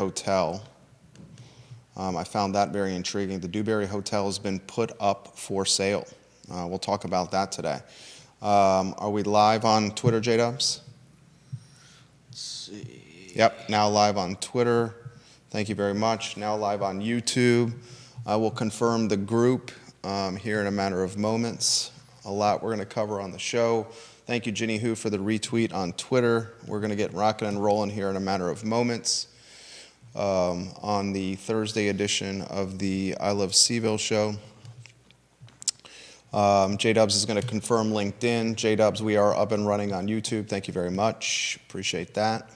Hotel. I found that very intriguing. The Dewberry Hotel has been put up for sale. We'll talk about that today. Are we live on Twitter, J-Dubs? Let's see. Yep, now live on Twitter. Thank you very much. Now live on YouTube. I will confirm the group here in a matter of moments. A lot we're going to cover on the show. Thank you, Ginny Hu, for the retweet on Twitter. We're going to get rocking and rolling here in a matter of moments on the Thursday edition of the I Love CVille show. J-Dubs is going to confirm LinkedIn. J-Dubs, we are up and running on YouTube. Thank you very much. Appreciate that.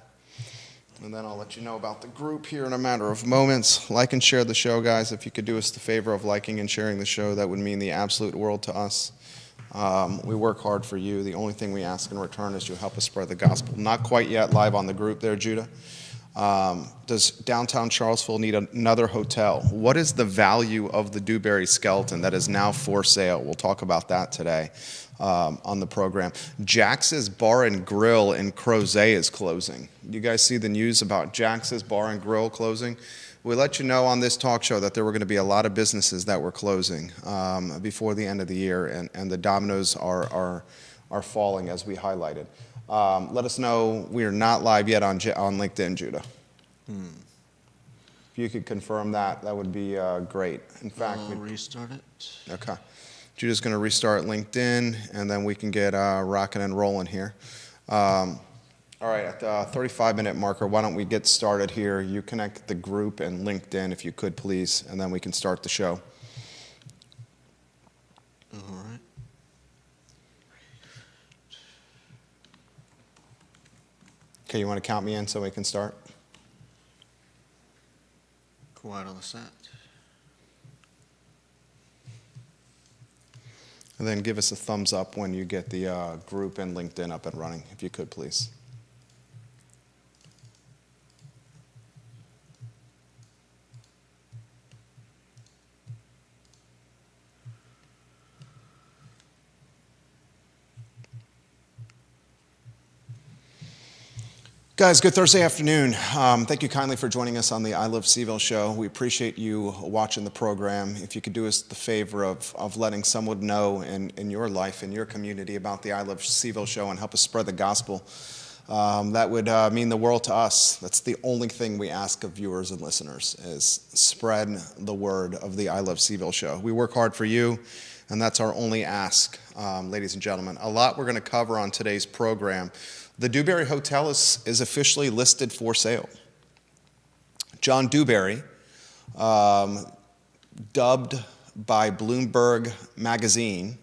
And then I'll let you know about the group here in a matter of moments. Like and share the show, guys. If you could do us the favor of liking and sharing the show, that would mean the absolute world to us. We work hard for you. The only thing we ask in return is you help us spread the gospel. Not quite yet live on the group there, Judah. Does downtown Charlottesville need another hotel? What is the value of the Dewberry skeleton that is now for sale? We'll talk about that today on the program. Jax's Bar and Grill in Crozet is closing. You guys see the news about Jax's Bar and Grill closing? We let you know on this talk show that there were going to be a lot of businesses that were closing before the end of the year, and the dominoes are falling as we highlighted. Let us know. We are not live yet on LinkedIn, Judah. If you could confirm that, that would be great. In fact, I'll restart it. Okay. Judah's going to restart LinkedIn, and then we can get rocking and rolling here. All right, at the 35-minute marker, why don't we get started here? You connect the group and LinkedIn, if you could, please, and then we can start the show. All right. Okay, you want to count me in so we can start? Quiet on the set. And then give us a thumbs up when you get the group and LinkedIn up and running, if you could, please. Guys, good Thursday afternoon. Thank you kindly for joining us on the I Love CVille show. We appreciate you watching the program. If you could do us the favor of letting someone know in your life, in your community, about the I Love CVille show and help us spread the gospel, that would mean the world to us. That's the only thing we ask of viewers and listeners, is spread the word of the I Love CVille show. We work hard for you, and that's our only ask, ladies and gentlemen. A lot we're going to cover on today's program. The Dewberry Hotel is officially listed for sale. John Dewberry, dubbed by Bloomberg Magazine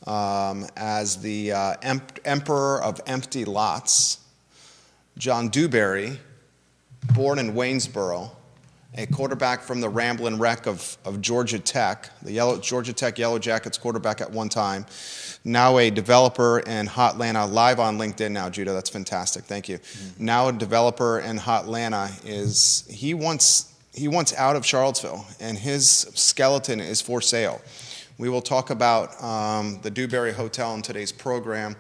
as the Emperor of Empty Lots. John Dewberry, born in Waynesboro, a quarterback from the Ramblin' Wreck of Georgia Tech, the Georgia Tech Yellow Jackets quarterback at one time, now a developer in Hotlanta, live on LinkedIn now, Judah. That's fantastic. Thank you. Mm-hmm. Now a developer in Hotlanta he wants out of Charlottesville, and his skeleton is for sale. We will talk about the Dewberry Hotel in today's program.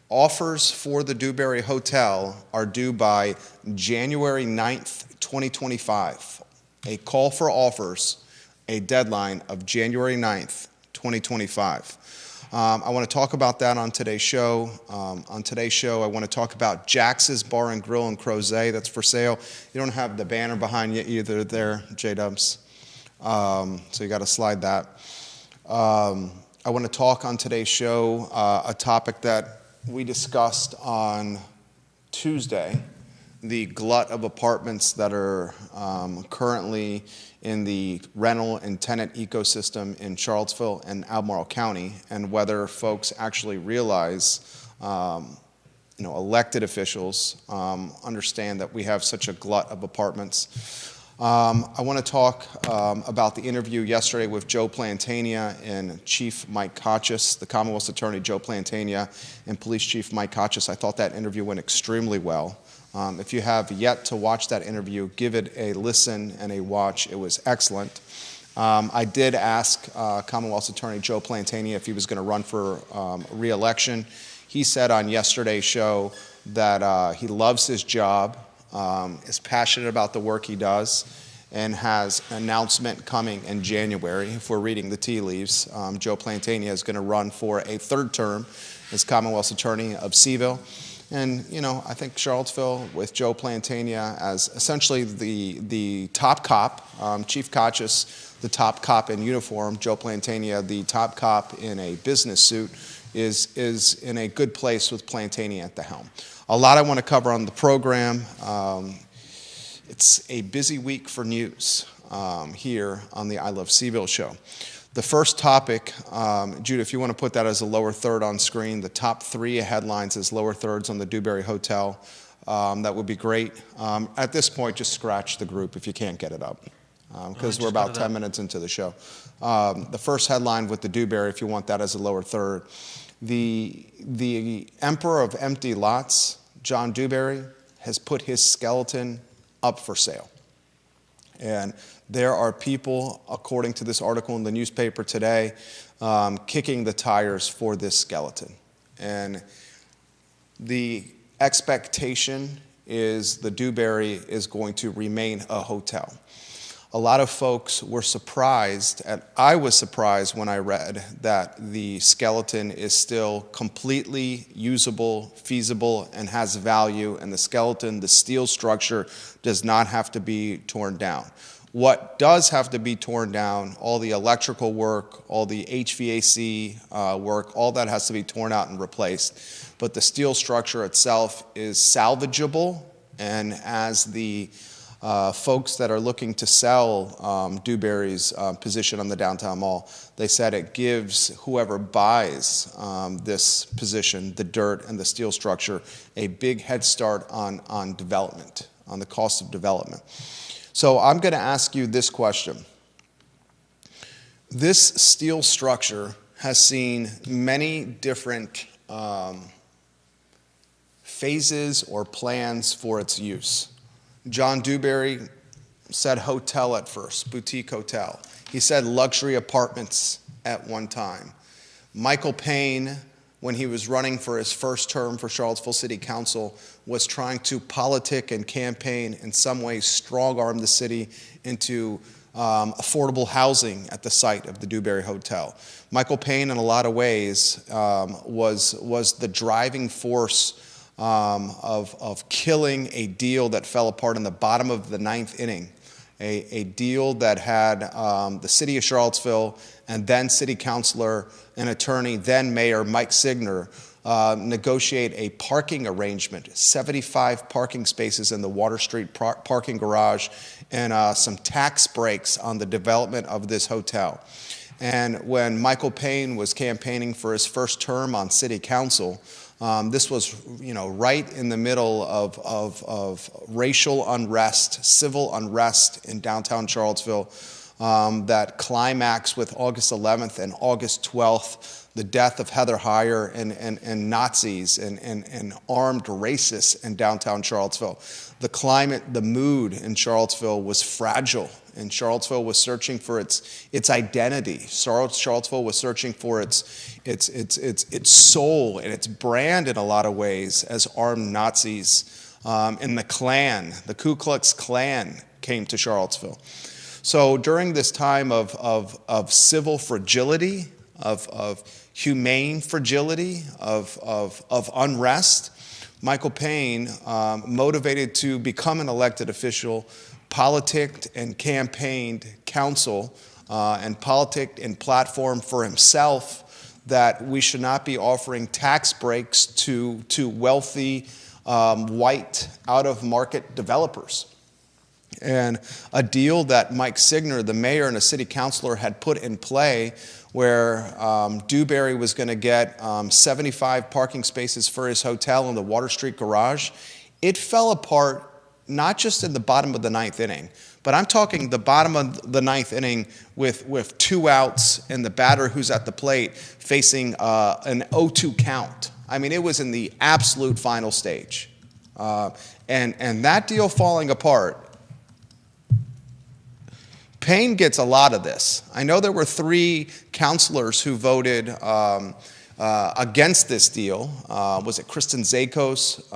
Offers for the Dewberry Hotel are due by January 9th, 2025. A call for offers, a deadline of January 9th, 2025. I want to talk about that on today's show. On today's show, I want to talk about Jax's Bar and Grill in Crozet that's for sale. You don't have the banner behind you either there, J-Dubs. So you got to slide that. I want to talk on today's show a topic that we discussed on Tuesday, the glut of apartments that are currently in the rental and tenant ecosystem in Charlottesville and Albemarle County, and whether folks actually realize, elected officials understand that we have such a glut of apartments. I want to talk about the interview yesterday with Joe Plantania and Chief Mike Kochis, the Commonwealth's Attorney Joe Plantania and Police Chief Mike Kochis. I thought that interview went extremely well. If you have yet to watch that interview, give it a listen and a watch. It was excellent. I did ask Commonwealth's Attorney Joe Plantania if he was going to run for re-election. He said on yesterday's show that he loves his job. is passionate about the work he does, and has an announcement coming in January. If we're reading the tea leaves, Joe Plantania is going to run for a third term as Commonwealth's Attorney of CVille. And, I think Charlottesville, with Joe Plantania as essentially the top cop, Chief Cotchis, the top cop in uniform, Joe Plantania, the top cop in a business suit, is in a good place with Plantania at the helm. A lot I want to cover on the program. It's a busy week for news here on the I Love CVille show. The first topic, Judah, if you want to put that as a lower third on screen, the top 3 headlines as lower thirds on the Dewberry Hotel, that would be great. At this point, just scratch the group if you can't get it up, because we're about 10 minutes into the show. The first headline with the Dewberry, if you want that as a lower third, the Emperor of Empty Lots, John Dewberry, has put his skeleton up for sale. And there are people, according to this article in the newspaper today, kicking the tires for this skeleton. And the expectation is the Dewberry is going to remain a hotel. A lot of folks were surprised, and I was surprised when I read that the skeleton is still completely usable, feasible, and has value, and the skeleton, the steel structure, does not have to be torn down. What does have to be torn down, all the electrical work, all the HVAC work, all that has to be torn out and replaced. But the steel structure itself is salvageable, and as the folks that are looking to sell Dewberry's position on the downtown mall, they said it gives whoever buys this position, the dirt and the steel structure, a big head start on development, on the cost of development. So I'm going to ask you this question. This steel structure has seen many different phases or plans for its use. John Dewberry said hotel at first, boutique hotel. He said luxury apartments at one time. Michael Payne, when he was running for his first term for Charlottesville City Council, was trying to politic and campaign, in some ways strong-arm the city into affordable housing at the site of the Dewberry Hotel. Michael Payne, in a lot of ways, was the driving force of killing a deal that fell apart in the bottom of the 9th inning, a deal that had the city of Charlottesville and then city councilor and attorney, then mayor Mike Signer, negotiate a parking arrangement, 75 parking spaces in the Water Street parking garage, and some tax breaks on the development of this hotel. And when Michael Payne was campaigning for his first term on city council, this was, right in the middle of racial unrest, civil unrest in downtown Charlottesville, that climaxed with August 11th and August 12th, the death of Heather Heyer and Nazis and armed racists in downtown Charlottesville. The climate, the mood in Charlottesville was fragile, and Charlottesville was searching for its identity. Charlottesville was searching for its soul and its brand in a lot of ways as armed Nazis. And the Klan, the Ku Klux Klan, came to Charlottesville. So during this time of civil fragility, of humane fragility, of unrest, Michael Payne, motivated to become an elected official, politicked and campaigned council and politicked and platformed for himself that we should not be offering tax breaks to wealthy, white, out-of-market developers. And a deal that Mike Signer, the mayor and a city councilor, had put in play where Dewberry was going to get 75 parking spaces for his hotel in the Water Street garage, it fell apart not just in the bottom of the 9th inning, but I'm talking the bottom of the 9th inning with 2 outs and the batter who's at the plate facing an 0-2 count. I mean, it was in the absolute final stage. And that deal falling apart, Payne gets a lot of this. I know there were 3 counselors who voted against this deal was it Kristen Zakos,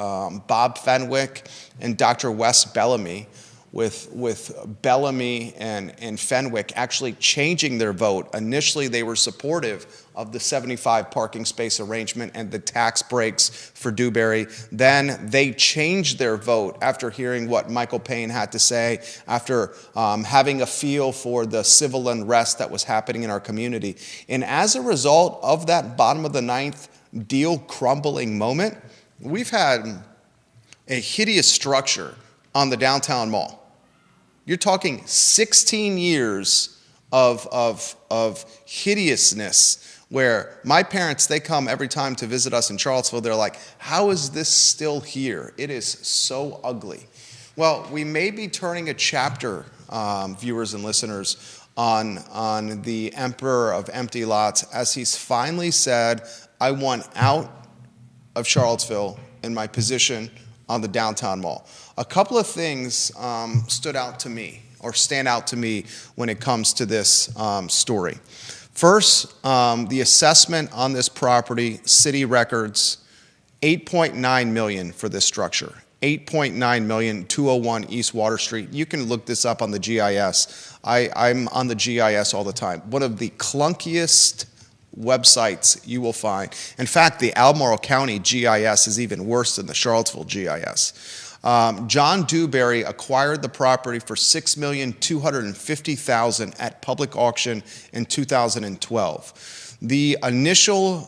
Bob Fenwick, and Dr. Wes Bellamy, with Bellamy and Fenwick actually changing their vote. Initially, they were supportive of the 75 parking space arrangement and the tax breaks for Dewberry. Then they changed their vote after hearing what Michael Payne had to say, after having a feel for the civil unrest that was happening in our community. And as a result of that bottom of the ninth deal crumbling moment, we've had a hideous structure on the downtown mall. You're talking 16 years of hideousness, where my parents, they come every time to visit us in Charlottesville. They're like, how is this still here? It is so ugly. Well, we may be turning a chapter, viewers and listeners, on the Emperor of Empty Lots, as he's finally said, I want out of Charlottesville in my position on the downtown mall. A couple of things stand out to me when it comes to this story. First, the assessment on this property, city records, $8.9 million for this structure. $8.9 million, 201 East Water Street. You can look this up on the GIS. I'm on the GIS all the time. One of the clunkiest websites you will find. In fact, the Albemarle County GIS is even worse than the Charlottesville GIS. John Dewberry acquired the property for $6,250,000 at public auction in 2012. The initial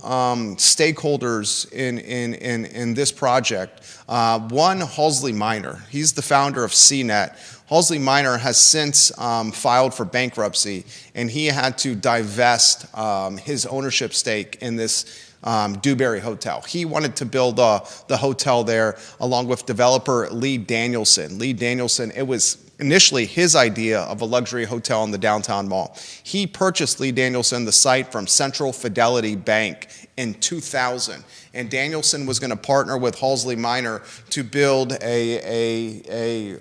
stakeholders in this project, one, Halsey Minor. He's the founder of CNET. Halsey Minor has since filed for bankruptcy, and he had to divest his ownership stake in this Dewberry Hotel. He wanted to build the hotel there along with developer Lee Danielson. Lee Danielson, it was initially his idea of a luxury hotel in the downtown mall. He purchased Lee Danielson the site from Central Fidelity Bank in 2000. And Danielson was going to partner with Halsey Minor to build a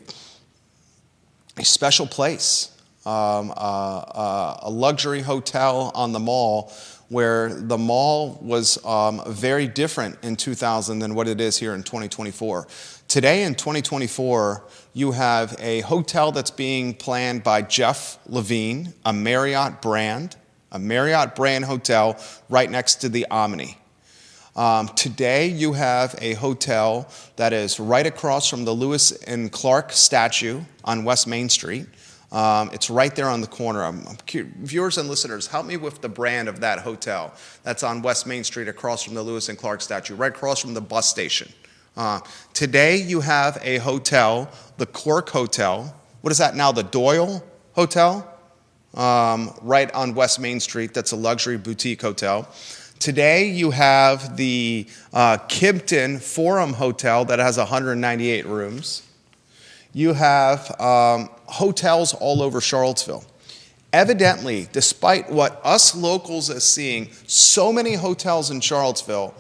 special place, a luxury hotel on the mall, where the mall was very different in 2000 than what it is here in 2024. Today in 2024, you have a hotel that's being planned by Jeff Levine, a Marriott brand hotel right next to the Omni. Today, you have a hotel that is right across from the Lewis and Clark statue on West Main Street. It's right there on the corner. Viewers and listeners, help me with the brand of that hotel that's on West Main Street across from the Lewis and Clark statue, right across from the bus station. Today, you have a hotel, the Cork Hotel. What is that now, the Doyle Hotel? Right on West Main Street. That's a luxury boutique hotel. Today, you have the Kimpton Forum Hotel that has 198 rooms. You have hotels all over Charlottesville. Evidently, despite what us locals are seeing, so many hotels in Charlottesville,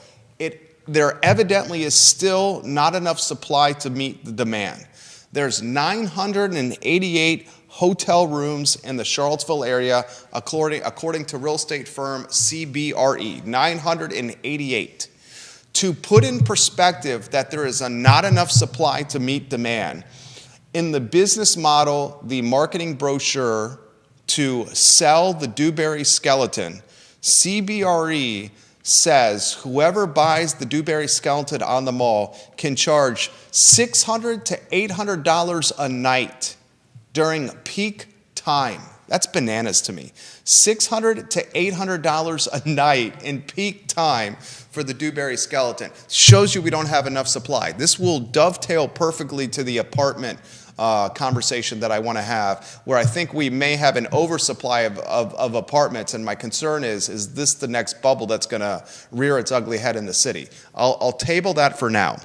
there evidently is still not enough supply to meet the demand. There's 988 hotel rooms in the Charlottesville area, according to real estate firm CBRE, 988. To put in perspective that there is not enough supply to meet demand, in the business model, the marketing brochure to sell the Dewberry skeleton, CBRE says whoever buys the Dewberry skeleton on the mall can charge $600 to $800 a night during peak time. That's bananas to me. $600 to $800 a night in peak time for the Dewberry skeleton. Shows you we don't have enough supply. This will dovetail perfectly to the apartment conversation that I want to have, where I think we may have an oversupply of apartments, and my concern is this the next bubble that's going to rear its ugly head in the city? I'll table that for now.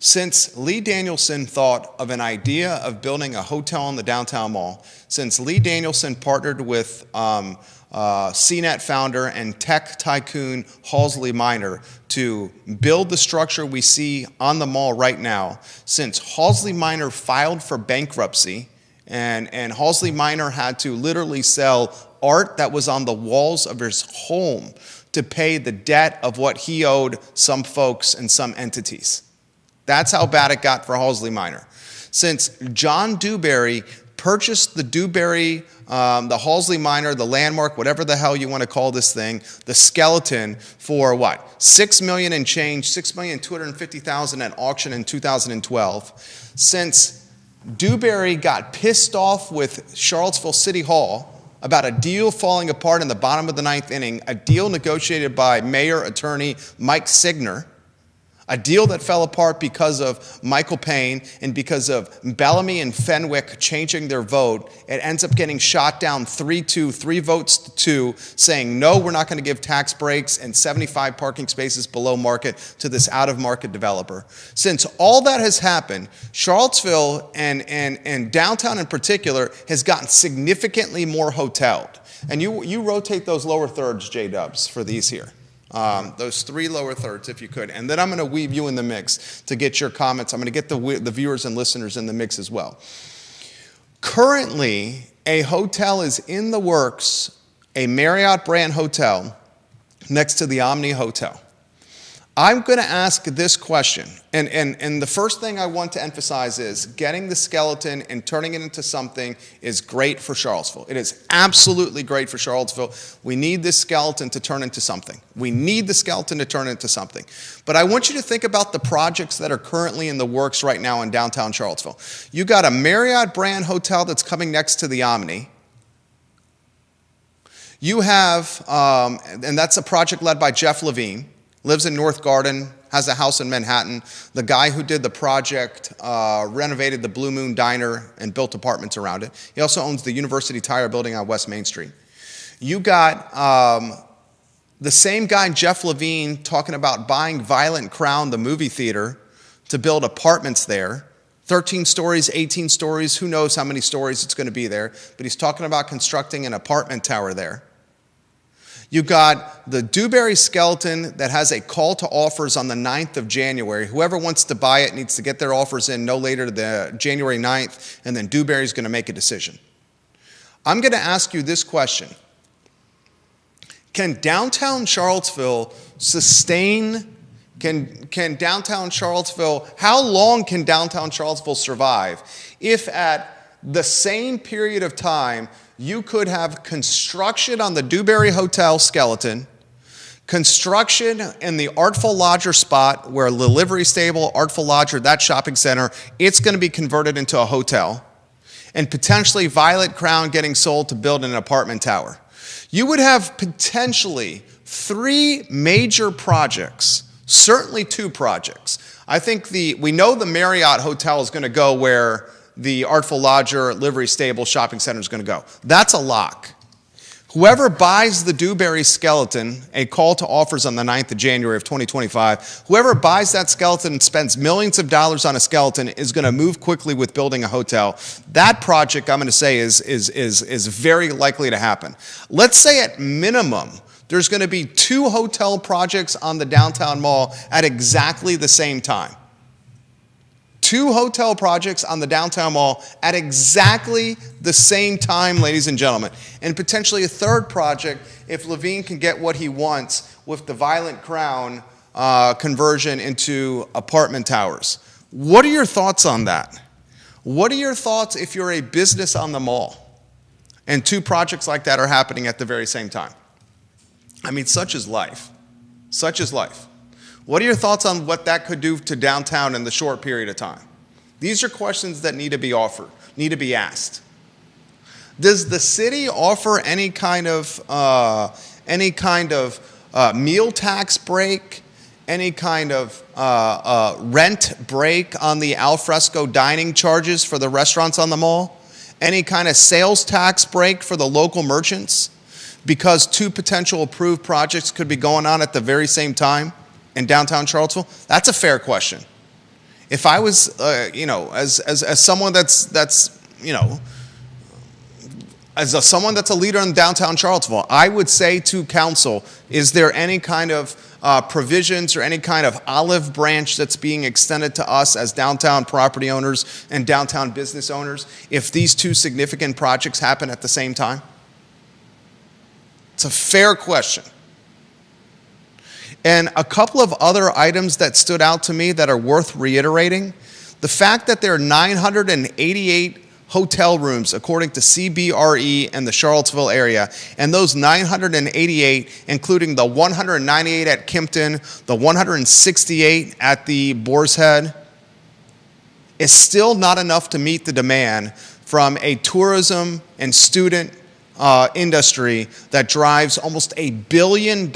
Since Lee Danielson thought of an idea of building a hotel in the downtown mall, since Lee Danielson partnered with CNET founder and tech tycoon Halsey Minor to build the structure we see on the mall right now, since Halsey Minor filed for bankruptcy and Halsey Minor had to literally sell art that was on the walls of his home to pay the debt of what he owed some folks and some entities. That's how bad it got for Halsey Minor. Since John Dewberry purchased the Dewberry, the Halsey Minor, the landmark, whatever the hell you want to call this thing, the skeleton, for what? $6 million and change, $6,250,000 at auction in 2012. Since Dewberry got pissed off with Charlottesville City Hall about a deal falling apart in the bottom of the ninth inning, a deal negotiated by Mayor Attorney Mike Signer, a deal that fell apart because of Michael Payne and because of Bellamy and Fenwick changing their vote. It ends up getting shot down 3-2, 3 votes to 2, saying, no, we're not going to give tax breaks and 75 parking spaces below market to this out-of-market developer. Since all that has happened, Charlottesville and downtown in particular has gotten significantly more hoteled. And you rotate those lower thirds, J-Dubs, for these here. Those 3 lower thirds, if you could. And then I'm going to weave you in the mix to get your comments. I'm going to get the viewers and listeners in the mix as well. Currently, a hotel is in the works, a Marriott brand hotel next to the Omni Hotel. I'm going to ask this question, and the first thing I want to emphasize is getting the skeleton and turning it into something is great for Charlottesville. It is absolutely great for Charlottesville. We need this skeleton to turn into something. We need the skeleton to turn into something. But I want you to think about the projects that are currently in the works right now in downtown Charlottesville. You got a Marriott brand hotel that's coming next to the Omni. You have, and that's a project led by Jeff Levine. Lives in North Garden, has a house in Manhattan. The guy who did the project renovated the Blue Moon Diner and built apartments around it. He also owns the University Tire building on West Main Street. You got the same guy, Jeff Levine, talking about buying Violent Crown, the movie theater, to build apartments there. 13 stories, 18 stories, who knows how many stories it's going to be there. But he's talking about constructing an apartment tower there. You've got the Dewberry skeleton that has a call to offers on the 9th of January. Whoever wants to buy it needs to get their offers in no later than January 9th, and then Dewberry's going to make a decision. I'm going to ask you this question. Can downtown Charlottesville sustain, can downtown Charlottesville, how long can downtown Charlottesville survive if at the same period of time you could have construction on the Dewberry Hotel skeleton, construction in the Artful Lodger spot where the livery stable, Artful Lodger, that shopping center, it's going to be converted into a hotel, and potentially Violet Crown getting sold to build an apartment tower. You would have potentially 3 major projects, certainly 2 projects. I think we know the Marriott Hotel is going to go where the Artful Lodger livery stable shopping center is going to go. That's a lock. Whoever buys the Dewberry skeleton, a call to offers on the 9th of January of 2025, whoever buys that skeleton and spends millions of dollars on a skeleton is going to move quickly with building a hotel. That project, I'm going to say, is very likely to happen. Let's say at minimum, there's going to be 2 hotel projects on the downtown mall at exactly the same time. 2 hotel projects on the downtown mall at exactly the same time, ladies and gentlemen. And potentially a 3rd project if Levine can get what he wants with the Violent Crown conversion into apartment towers. What are your thoughts on that? What are your thoughts if you're a business on the mall and 2 projects like that are happening at the very same time? I mean, such is life. Such is life. What are your thoughts on what that could do to downtown in the short period of time? These are questions that need to be offered, need to be asked. Does the city offer any kind of meal tax break, any kind of rent break on the alfresco dining charges for the restaurants on the mall? Any kind of sales tax break for the local merchants? Because 2 potential approved projects could be going on at the very same time in downtown Charlottesville? That's a fair question. If I was, as someone that's someone that's a leader in downtown Charlottesville, I would say to council, is there any kind of provisions or any kind of olive branch that's being extended to us as downtown property owners and downtown business owners if these 2 significant projects happen at the same time? It's a fair question. And a couple of other items that stood out to me that are worth reiterating. The fact that there are 988 hotel rooms, according to CBRE and the Charlottesville area, and those 988, including the 198 at Kimpton, the 168 at the Boar's Head, is still not enough to meet the demand from a tourism and student industry that drives almost $1 billion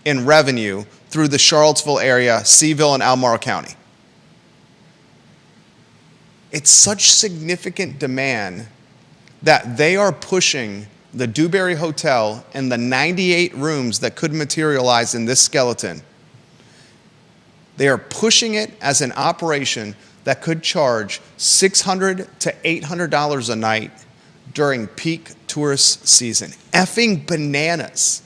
in revenue through the Charlottesville area, CVille, and Albemarle County. It's such significant demand that they are pushing the Dewberry Hotel and the 98 rooms that could materialize in this skeleton. They are pushing it as an operation that could charge $600 to $800 a night during peak tourist season. Effing bananas.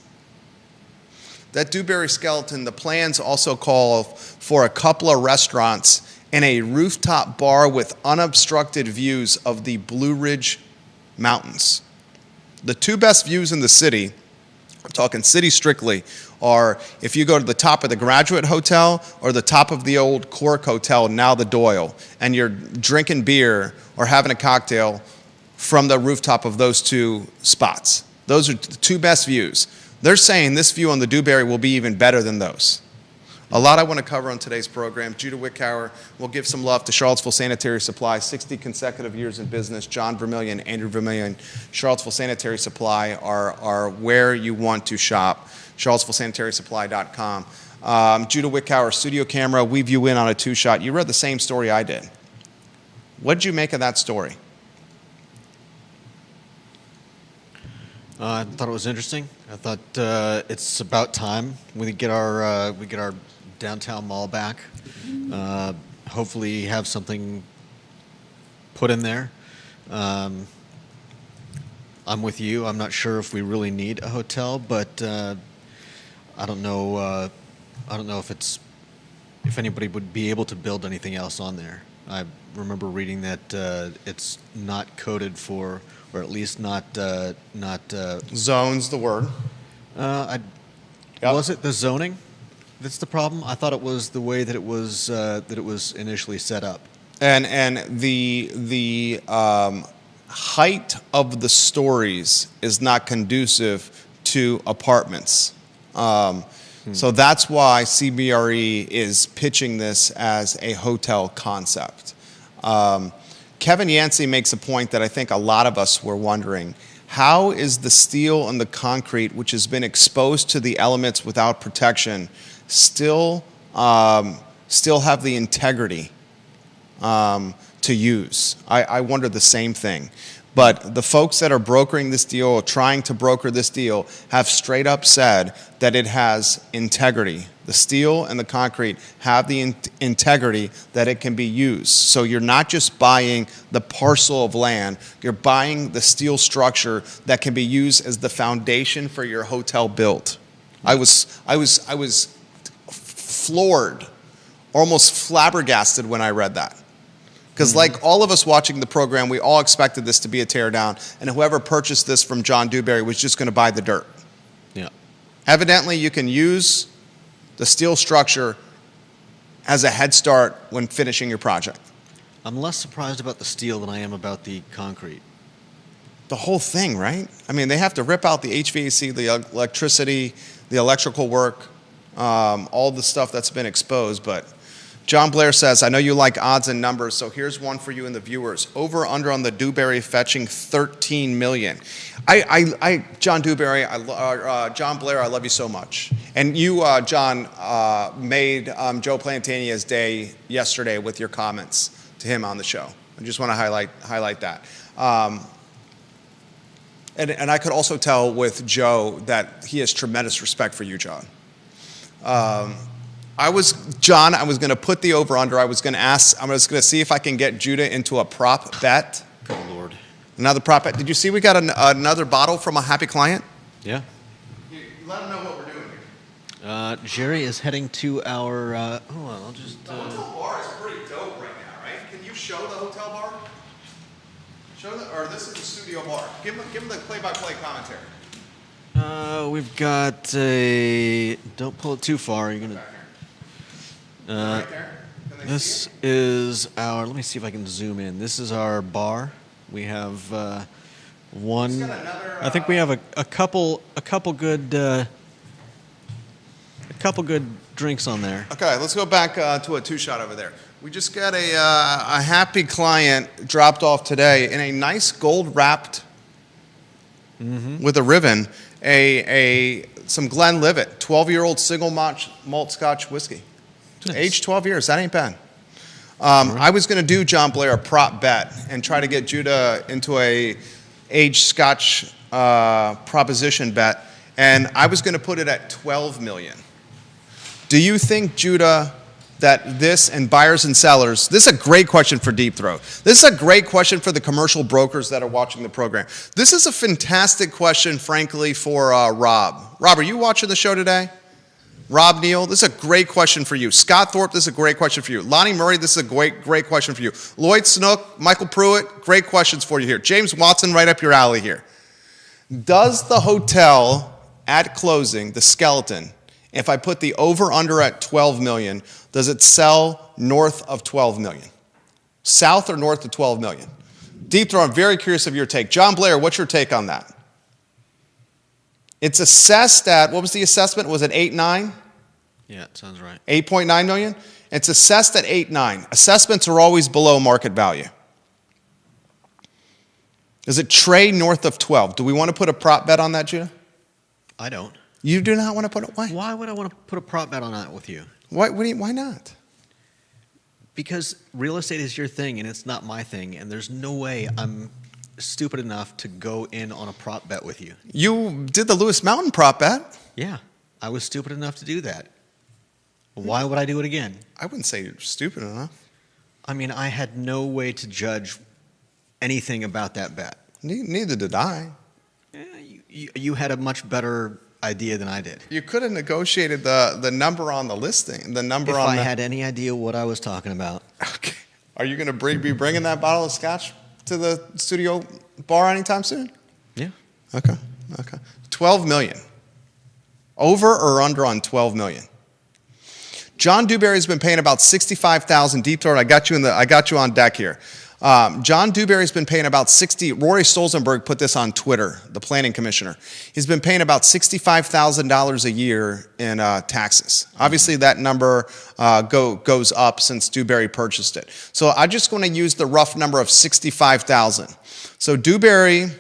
That Dewberry skeleton, the plans also call for a couple of restaurants and a rooftop bar with unobstructed views of the Blue Ridge Mountains. The two best views in the city, I'm talking city strictly, are if you go to the top of the Graduate Hotel or the top of the old Cork Hotel, now the Doyle, and you're drinking beer or having a cocktail from the rooftop of those two spots. Those are the two best views. They're saying this view on the Dewberry will be even better than those. A lot I want to cover on today's program. Judah Wickower will give some love to Charlottesville Sanitary Supply, 60 consecutive years in business. John Vermillion, Andrew Vermillion, Charlottesville Sanitary Supply are where you want to shop. CharlottesvilleSanitarySupply.com. Judah Wickower, studio camera, we view in on a two-shot. You read the same story I did. What did you make of that story? I thought it was interesting. I thought it's about time we get our downtown mall back. Hopefully, have something put in there. I'm with you. I'm not sure if we really need a hotel, but I don't know. I don't know if anybody would be able to build anything else on there. I remember reading that it's not coded for, or at least not Zone's the word. Yep. Was it the zoning that's the problem? I thought it was the way that it was initially set up. And the height of the stories is not conducive to apartments. So that's why CBRE is pitching this as a hotel concept. Kevin Yancey makes a point that I think a lot of us were wondering. How is the steel and the concrete, which has been exposed to the elements without protection, still have the integrity to use? I wonder the same thing. But the folks that are brokering this deal or trying to broker this deal have straight up said that it has integrity. The steel and the concrete have the integrity that it can be used. So you're not just buying the parcel of land, you're buying the steel structure that can be used as the foundation for your hotel build. I was floored, almost flabbergasted when I read that. Because like all of us watching the program, we all expected this to be a teardown, and whoever purchased this from John Dewberry was just going to buy the dirt. Yeah. Evidently, you can use the steel structure as a head start when finishing your project. I'm less surprised about the steel than I am about the concrete. The whole thing, right? I mean, they have to rip out the HVAC, the electricity, the electrical work, all the stuff that's been exposed, but John Blair says, I know you like odds and numbers, so here's one for you and the viewers. Over under on the Dewberry fetching $13 million. John Dewberry, John Blair, I love you so much. And you, John, made Joe Plantania's day yesterday with your comments to him on the show. I just want to highlight that. And I could also tell with Joe that he has tremendous respect for you, John. I was going to put the over-under. I was going to see if I can get Judah into a prop bet. Oh, Lord. Another prop bet. Did you see we got another bottle from a happy client? Yeah. Let them know what we're doing here. Jerry is heading to our, hold on, I'll just... The hotel bar is pretty dope right now, right? Can you show the hotel bar? Or this is the studio bar. Give them the play-by-play commentary. We've got a. Don't pull it too far. You're gonna. Right there. Can they see This it? is our. Let me see if I can zoom in. This is our bar. We have one. It's got another, I think we have a couple good drinks on there. Okay, let's go back to a two-shot over there. We just got a happy client dropped off today in a nice gold-wrapped with a ribbon, some Glenlivet, 12-year-old single malt Scotch whiskey. Nice. Age 12 years, that ain't bad. I was going to do, John Blair, a prop bet and try to get Judah into a aged Scotch proposition bet, and I was going to put it at $12 million. Do you think, Judah, that this and buyers and sellers, this is a great question for Deep Throat. This is a great question for the commercial brokers that are watching the program. This is a fantastic question, frankly, for Rob. Rob, are you watching the show today? Rob Neal, this is a great question for you. Scott Thorpe, this is a great question for you. Lonnie Murray, this is a great question for you. Lloyd Snook, Michael Pruitt, great questions for you here. James Watson, right up your alley here. Does the hotel at closing, the skeleton, if I put the over-under at $12 million, does it sell north of $12 million? South or north of $12 million? Deep Throat, I'm very curious of your take. John Blair, what's your take on that? It's assessed at, what was the assessment? Was it 8.9? Yeah, it sounds right. 8.9 million? It's assessed at 8.9. Assessments are always below market value. Does it trade north of 12? Do we want to put a prop bet on that, Judah? I don't. You do not want to put it? Why? Why would I want to put a prop bet on that with you? Why not? Because real estate is your thing and it's not my thing, and there's no way I'm stupid enough to go in on a prop bet with you. You did the Lewis Mountain prop bet. Yeah, I was stupid enough to do that. Why would I do it again? I wouldn't say you're stupid enough. I mean, I had no way to judge anything about that bet. Neither did I. Yeah, you had a much better idea than I did. You could have negotiated the number on the listing, the number If on I the... had any idea what I was talking about. Okay. Are you going to be bringing that bottle of scotch to the studio bar anytime soon? Yeah. Okay. 12 million. Over or under on 12 million? John Dewberry's been paying about $65,000. Deep Throat, I got you on deck here. John Dewberry's been paying about Rory Stolzenberg put this on Twitter, the planning commissioner. He's been paying about $65,000 a year in taxes. Obviously, that number goes up since Dewberry purchased it. So I'm just going to use the rough number of $65,000. So Dewberry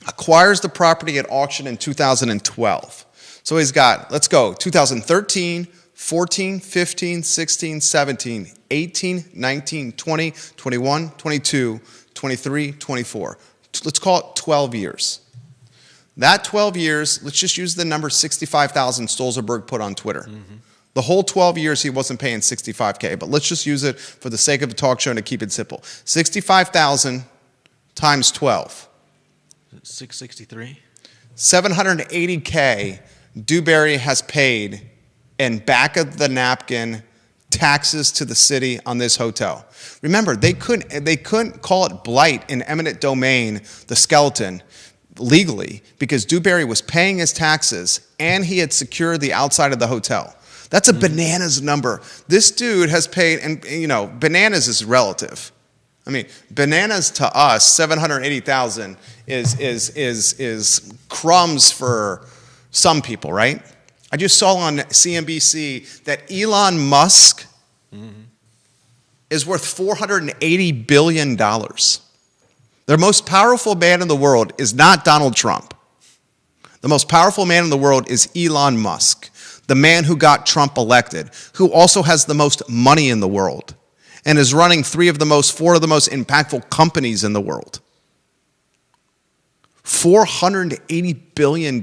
acquires the property at auction in 2012. So he's got, let's go, 2013, 14, 15, 16, 17, 18, 19, 20, 21, 22, 23, 24. Let's call it 12 years. That 12 years, let's just use the number 65,000 Stolzenberg put on Twitter. Mm-hmm. The whole 12 years he wasn't paying $65K, but let's just use it for the sake of the talk show and to keep it simple. 65,000 times 12. 663? 780K Dewberry has paid in back of the napkin taxes to the city on this hotel. Remember, they couldn't call it blight in eminent domain, the skeleton, legally, because Dewberry was paying his taxes and he had secured the outside of the hotel. That's a bananas number. This dude has paid, and you know, bananas is relative. I mean, bananas to us, 780,000 is crumbs for some people, right? I just saw on CNBC that Elon Musk is worth $480 billion. The most powerful man in the world is not Donald Trump. The most powerful man in the world is Elon Musk, the man who got Trump elected, who also has the most money in the world and is running four of the most impactful companies in the world. $480 billion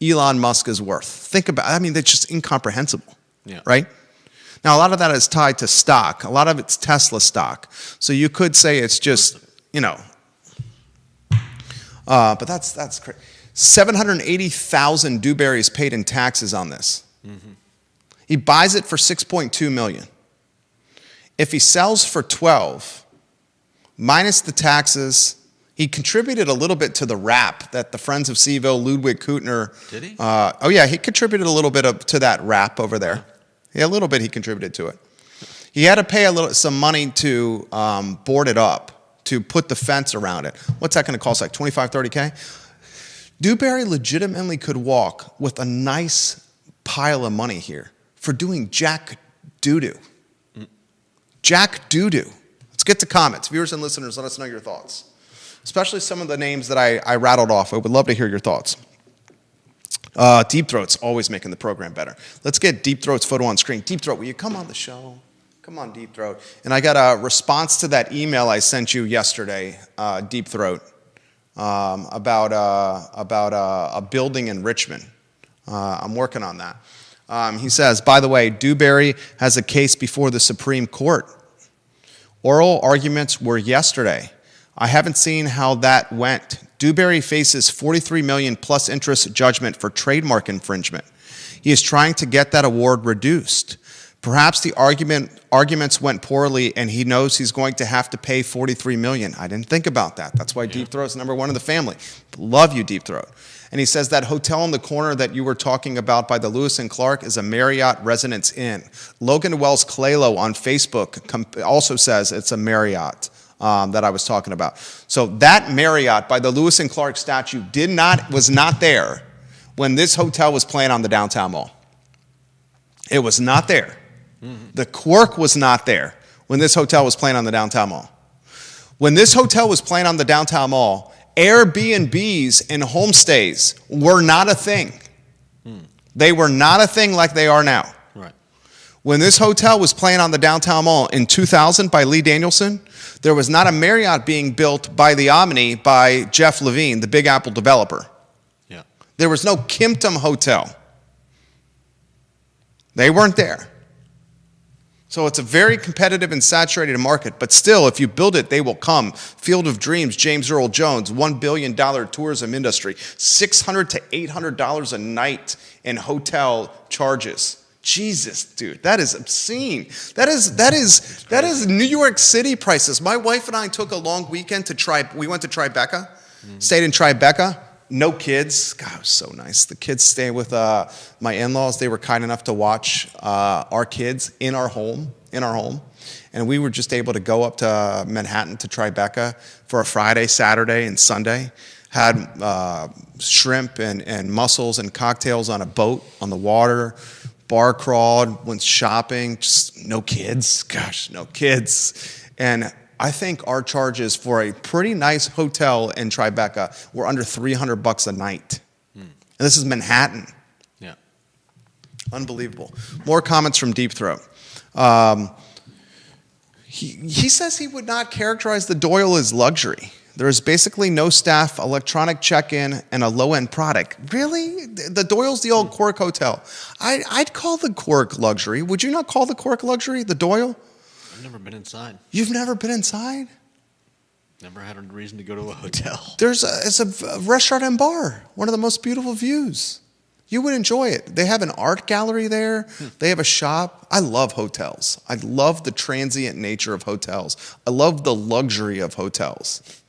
Elon Musk is worth. Think about it. I mean, that's just incomprehensible, right? Now, a lot of that is tied to stock. A lot of it's Tesla stock. So you could say it's just, you know, but that's crazy. 780,000 Dewberry's paid in taxes on this. Mm-hmm. He buys it for $6.2 million. If he sells for 12, minus the taxes, He contributed a little bit to the rap that the Friends of CVille, Ludwig Kutner. Did he? Oh yeah, he contributed a little bit to that rap over there. Yeah, a little bit he contributed to it. He had to pay some money to board it up, to put the fence around it. What's that going to cost, like 25, 30K? Dewberry legitimately could walk with a nice pile of money here for doing jack doo-doo. Jack doo-doo. Let's get to comments. Viewers and listeners, let us know your thoughts. Especially some of the names that I rattled off. I would love to hear your thoughts. Deep Throat's always making the program better. Let's get Deep Throat's photo on screen. Deep Throat, will you come on the show? Come on, Deep Throat. And I got a response to that email I sent you yesterday, Deep Throat, about a building in Richmond. I'm working on that. He says, by the way, Dewberry has a case before the Supreme Court. Oral arguments were yesterday. I haven't seen how that went. Dewberry faces $43 million plus interest judgment for trademark infringement. He is trying to get that award reduced. Perhaps the arguments went poorly and he knows he's going to have to pay $43 million. I didn't think about that. That's why Deep Throat's number one in the family. Love you, Deep Throat. And he says that hotel in the corner that you were talking about by the Lewis and Clark is a Marriott Residence Inn. Logan Wells Clalo on Facebook also says it's a Marriott. That I was talking about. So that Marriott by the Lewis and Clark statue was not there when this hotel was playing on the downtown mall. It was not there. Mm-hmm. The Quirk was not there when this hotel was playing on the downtown mall. When this hotel was playing on the downtown mall, Airbnbs and homestays were not a thing. They were not a thing like they are now. Right. When this hotel was playing on the downtown mall in 2000 by Lee Danielson, there was not a Marriott being built by the Omni by Jeff Levine, the Big Apple developer. Yeah. There was no Kimpton Hotel. They weren't there. So it's a very competitive and saturated market, but still, if you build it, they will come. Field of Dreams, James Earl Jones, $1 billion tourism industry, $600 to $800 a night in hotel charges. Jesus, dude, that is obscene. That is New York City prices. My wife and I took a long weekend we went to Tribeca, stayed in Tribeca, no kids. God, it was so nice. The kids stayed with my in-laws. They were kind enough to watch our kids in our home. And we were just able to go up to Manhattan to Tribeca for a Friday, Saturday, and Sunday. Had shrimp and mussels and cocktails on a boat on the water. Bar crawled, went shopping, just no kids. Gosh, no kids. And I think our charges for a pretty nice hotel in Tribeca were under $300 a night. And this is Manhattan. Yeah. Unbelievable. More comments from Deep Throat. He says he would not characterize the Doyle as luxury. There is basically no staff, electronic check-in, and a low-end product. Really? The Doyle's the old Quirk Hotel. I'd call the Quirk luxury. Would you not call the Quirk luxury, the Doyle? I've never been inside. You've never been inside? Never had a reason to go to a hotel. It's a restaurant and bar. One of the most beautiful views. You would enjoy it. They have an art gallery there. They have a shop. I love hotels. I love the transient nature of hotels. I love the luxury of hotels.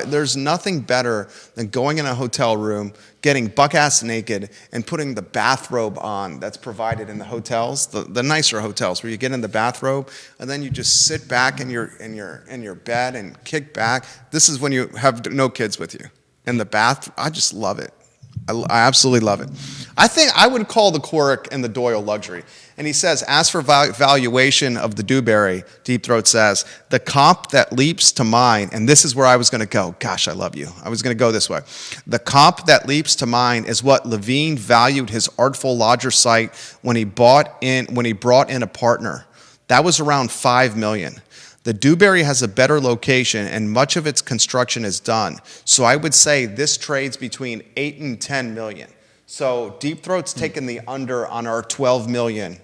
There's nothing better than going in a hotel room, getting buck-ass naked, and putting the bathrobe on that's provided in the hotels, the nicer hotels, where you get in the bathrobe, and then you just sit back in your bed and kick back. This is when you have no kids with you. In the bath, I just love it. I absolutely love it. I think I would call the Quirk and the Doyle luxury. And he says, as for valuation of the Dewberry, Deep Throat says, the comp that leaps to mind, and this is where I was going to go. Gosh, I love you. I was going to go this way. The comp that leaps to mind is what Levine valued his Artful Lodger site when he brought in a partner. That was around $5 million. The Dewberry has a better location, and much of its construction is done. So I would say this trades between 8 and 10 million. So Deep Throat's taken the under on our 12 million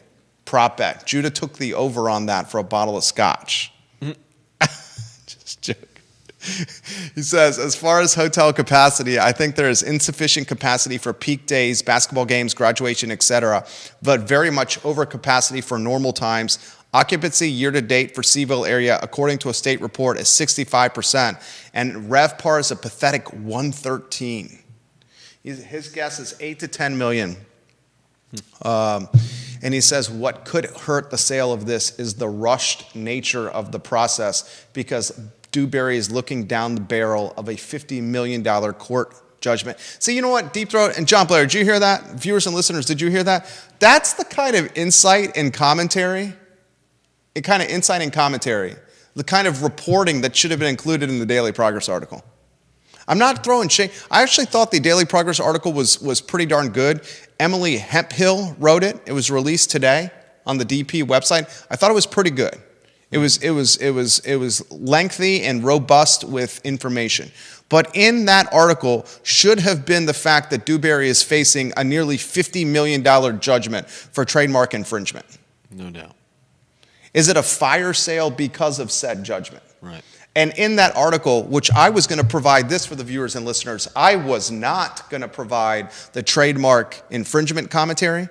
prop bet. Judah took the over on that for a bottle of scotch. Just joking. He says, as far as hotel capacity, I think there is insufficient capacity for peak days, basketball games, graduation, etc., but very much overcapacity for normal times. Occupancy year to date for CVille area, according to a state report, is 65%, and RevPAR is a pathetic 113. His guess is 8 to 10 million. And he says what could hurt the sale of this is the rushed nature of the process, because Dewberry is looking down the barrel of a $50 million court judgment. See, you know what, Deep Throat and John Blair, did you hear that? Viewers and listeners, did you hear that? That's the kind of insight and commentary, the kind of reporting that should have been included in the Daily Progress article. I'm not throwing shade. I actually thought the Daily Progress article was pretty darn good. Emily Hemphill wrote it. It was released today on the DP website. I thought it was pretty good. It was lengthy and robust with information. But in that article should have been the fact that Dewberry is facing a nearly $50 million judgment for trademark infringement. No doubt. Is it a fire sale because of said judgment? Right. And in that article, which I was going to provide this for the viewers and listeners, I was not going to provide the trademark infringement commentary.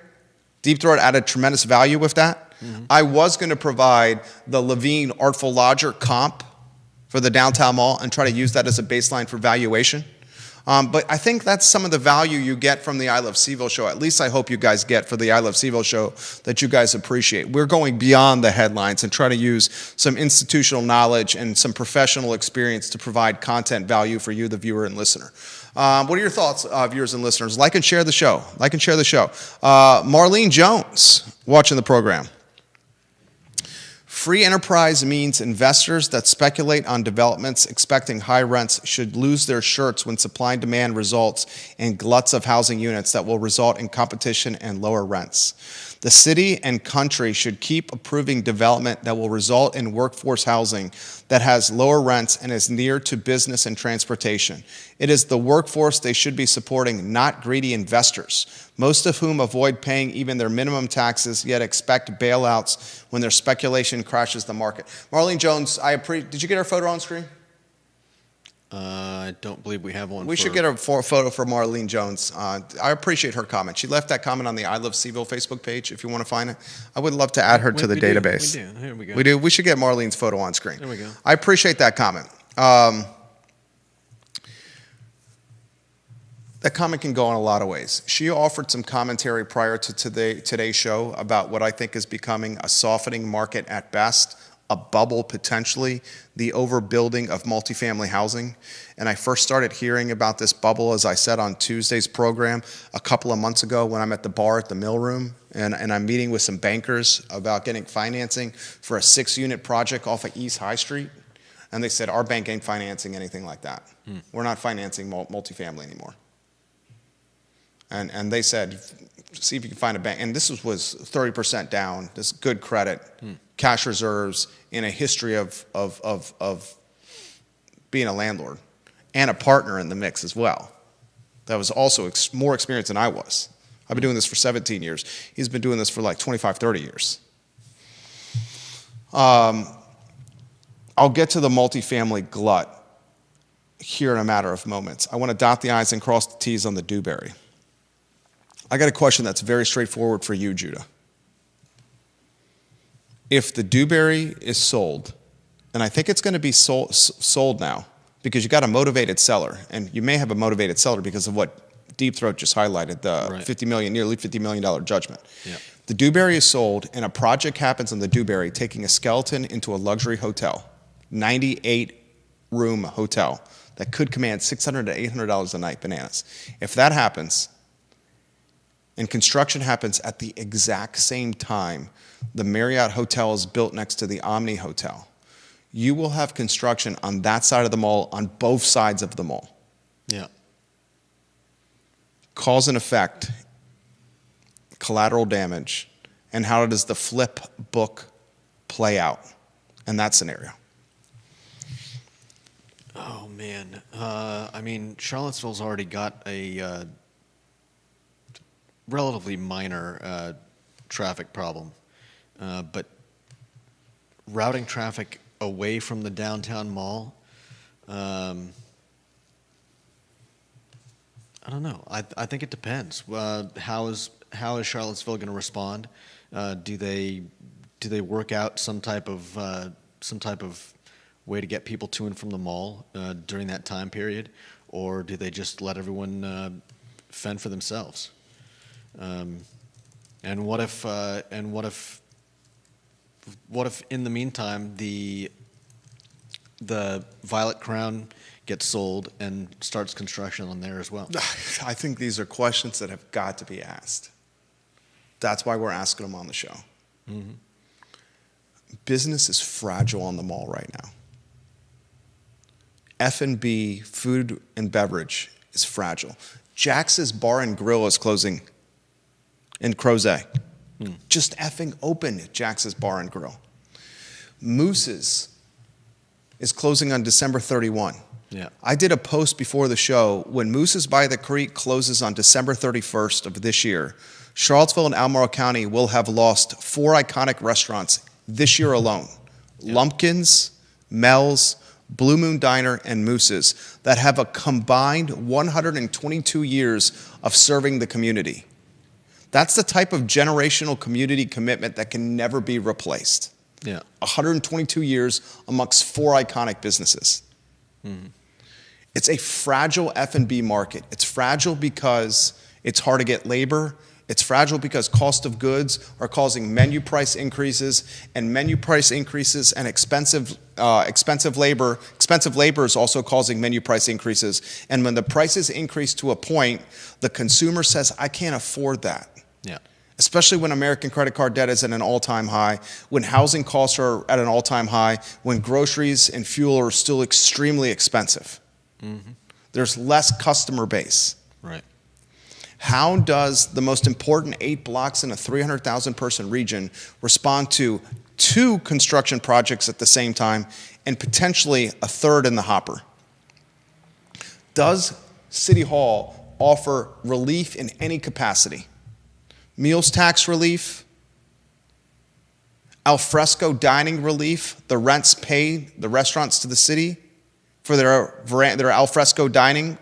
Deep Throat added tremendous value with that. Mm-hmm. I was going to provide the Levine Artful Lodger comp for the downtown mall and try to use that as a baseline for valuation. But I think that's some of the value you get from the I Love CVille show. At least I hope you guys get for the I Love CVille show that you guys appreciate. We're going beyond the headlines and try to use some institutional knowledge and some professional experience to provide content value for you, the viewer and listener. What are your thoughts, viewers and listeners? Like and share the show. Marlene Jones, watching the program. Free enterprise means investors that speculate on developments expecting high rents should lose their shirts when supply and demand results in gluts of housing units that will result in competition and lower rents. The city and country should keep approving development that will result in workforce housing that has lower rents and is near to business and transportation. It is the workforce they should be supporting, not greedy investors, most of whom avoid paying even their minimum taxes, yet expect bailouts when their speculation crashes the market. Marlene Jones, did you get her photo on screen? I don't believe we have one. We should get a photo for Marlene Jones. I appreciate her comment. She left that comment on the I Love CVille Facebook page if you want to find it. I would love to add her to the database. We do. Here we go. We do. We should get Marlene's photo on screen. There we go. I appreciate that comment. That comment can go in a lot of ways. She offered some commentary prior to today's show about what I think is becoming a softening market at best, a bubble potentially, the overbuilding of multifamily housing. And I first started hearing about this bubble, as I said on Tuesday's program, a couple of months ago when I'm at the bar at the Mill Room, and I'm meeting with some bankers about getting financing for a 6-unit project off of East High Street. And they said, our bank ain't financing anything like that. We're not financing multifamily anymore. And they said, see if you can find a bank. And this was 30% down, this good credit, cash reserves, in a history of being a landlord and a partner in the mix as well. That was also more experienced than I was. I've been doing this for 17 years. He's been doing this for like 25, 30 years. I'll get to the multifamily glut here in a matter of moments. I want to dot the I's and cross the T's on the Dewberry. I got a question that's very straightforward for you, Judah. If the Dewberry is sold, and I think it's going to be sold now, because you got a motivated seller, and you may have a motivated seller because of what Deep Throat just highlighted, the right. Nearly $50 million judgment. Yep. The Dewberry is sold, and a project happens on the Dewberry, taking a skeleton into a luxury hotel, 98-room hotel that could command $600 to $800 a night, bananas. If that happens, and construction happens at the exact same time the Marriott Hotel is built next to the Omni Hotel, you will have construction on that side of the mall, on both sides of the mall. Yeah. Cause and effect, collateral damage, and how does the flip book play out in that scenario? Oh, man. I mean, Charlottesville's already got a relatively minor traffic problem. But routing traffic away from the downtown mall, I don't know. I think it depends. How is Charlottesville going to respond? Do they do they work out some type of way to get people to and from the mall during that time period, or do they just let everyone fend for themselves? And what if in the meantime the Violet Crown gets sold and starts construction on there as well? I think these are questions that have got to be asked. That's why we're asking them on the show. Mm-hmm. Business is fragile on the mall right now. F&B, food and beverage, is fragile. Jax's Bar and Grill is closing in Crozet. Just effing open Jax's Bar and Grill. Moose's is closing on December 31. Yeah. I did a post before the show. When Moose's by the Creek closes on December 31st of this year, Charlottesville and Albemarle County will have lost 4 iconic restaurants this year alone. Yeah. Lumpkins, Mel's, Blue Moon Diner, and Moose's that have a combined 122 years of serving the community. That's the type of generational community commitment that can never be replaced. Yeah. 122 years amongst 4 iconic businesses. Mm-hmm. It's a fragile F&B market. It's fragile because it's hard to get labor. It's fragile because cost of goods are causing menu price increases, and menu price increases and expensive labor is also causing menu price increases. And when the prices increase to a point, the consumer says, I can't afford that. Yeah. Especially when American credit card debt is at an all-time high, when housing costs are at an all-time high, when groceries and fuel are still extremely expensive. Mm-hmm. There's less customer base. Right. How does the most important 8 blocks in a 300,000 person region respond to 2 construction projects at the same time and potentially a third in the hopper? Does City Hall offer relief in any capacity? Meals tax relief, alfresco dining relief, the rents paid the restaurants to the city for their alfresco dining.